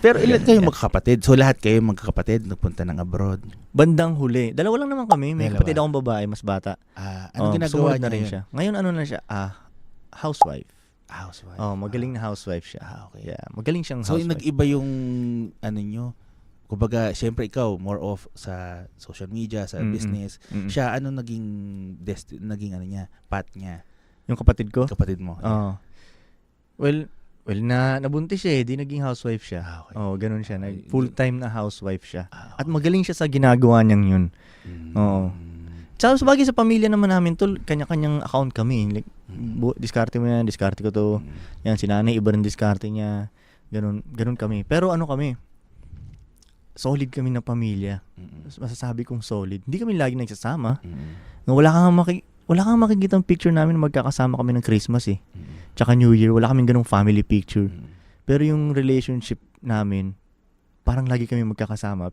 Pero ilan kayo magkakapatid? So lahat kayo magkakapatid nagpunta ng abroad? Bandang huli. Dalawa lang naman kami. May Dalawa. kapatid akong babae, mas bata. Anong ginagawa sumunod na niya rin yun? siya. Ngayon ano na siya? Housewife. Housewife. Magaling na housewife siya. Okay. Yeah, magaling siyang So housewife. nag-iba yung ano nyo? Kumbaga, syempre ikaw more of sa social media, sa business. Siya ano naging ano niya, path niya? Yung kapatid ko? Kapatid mo. Well, nabuntis siya di naging housewife siya. Okay. Ganun siya. Full-time na housewife siya. At magaling siya sa ginagawa niyang yun. Tsaka sabagay sa pamilya naman namin tol, kanya-kanyang account kami. Like, diskarte mo yan, diskarte ko to. Yan, si nanay, iba rin diskarte niya. Ganun kami. Pero ano kami, solid kami na pamilya. Masasabi kong solid. Hindi kami lagi nagsasama. Wala kang makikita picture namin na magkakasama kami ng Christmas Tsaka New Year. Wala kaming ganung family picture. Pero yung relationship namin, parang lagi kami magkakasama.